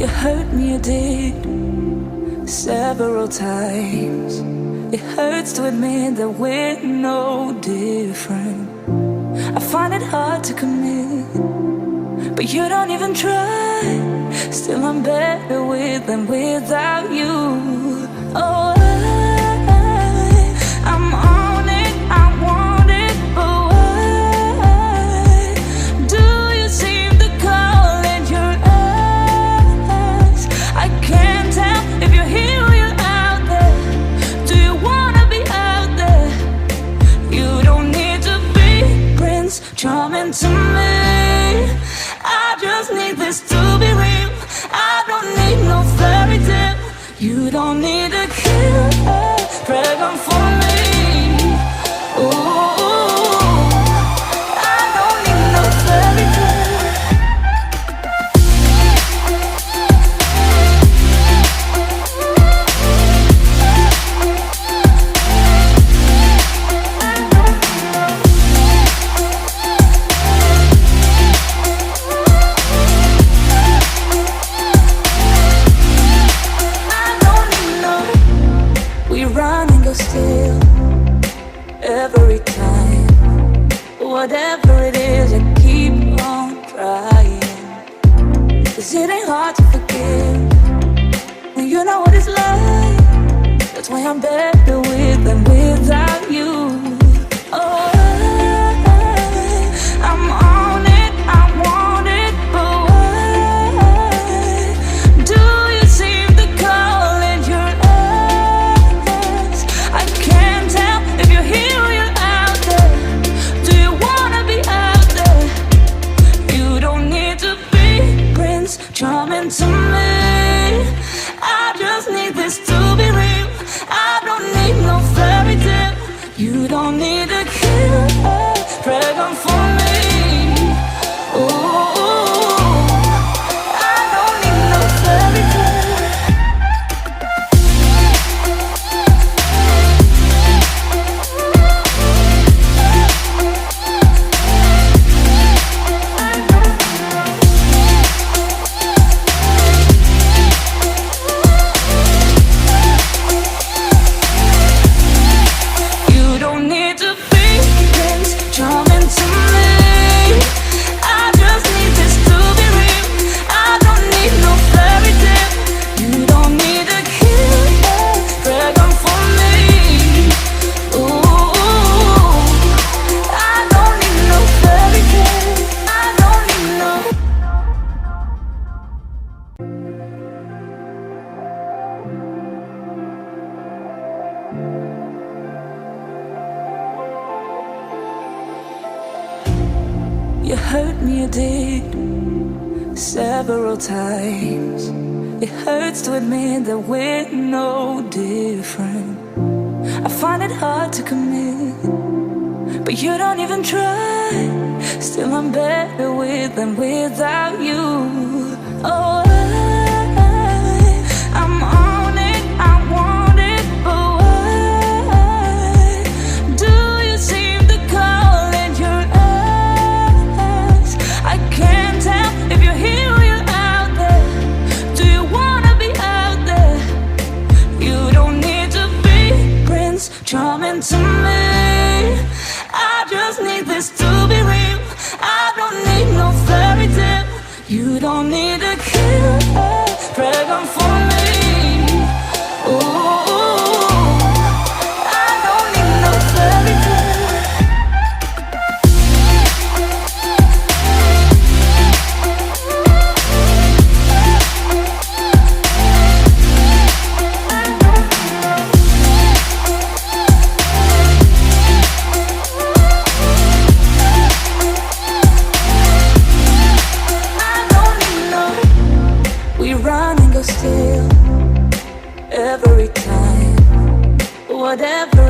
You hurt me, you did, several times. It hurts to admit that we're no different. I find it hard to commit, but you don't even try. Still I'm better with than without you. Oh, I'm on it, I want it, but why do you seem to call in your eyes? I can't tell if you're here or you're out there. Do you wanna be out there? You don't need to be Prince Charming to me. I just need this to be real. I don't need no fairy tale. You don't need a killer pregnant for me. Ooh, I don't need no fairy tale. Still, every time, whatever it is, I keep on trying. 'Cause it ain't hard to forgive when you know what it's like. That's why I'm better with than without you. Oh, I'm on it, I want it, but why do you seem to call in your eyes? I can't tell if you're here or you're out there. Do you wanna be out there? You don't need to be Prince Charming to me. I just need this to be real. I don't need no fairy tale. You don't need a killer pregnant for me. Ooh, I don't need no fairy tale. You don't need to be Prince Charming to me. I just need this to be real. I don't need no fairy tale. You don't need a killer pregnant for me. Ooh, I don't need no fairy tale. I don't need no. You hurt me, you did, several times. It hurts to admit that we're no different. I find it hard to commit, but you don't even try. Still I'm better with than without you. Oh, I'm on it, I want it, but why do you seem to call in your eyes? I can't tell if you're here or you're out there. Do you wanna be out there? You don't need to be Prince Charming to me. I just need this to be real. I don't need no fairy tale. You don't need a killer pregnant for me. Ooh, I don't need no fairy tale. Still, every time, whatever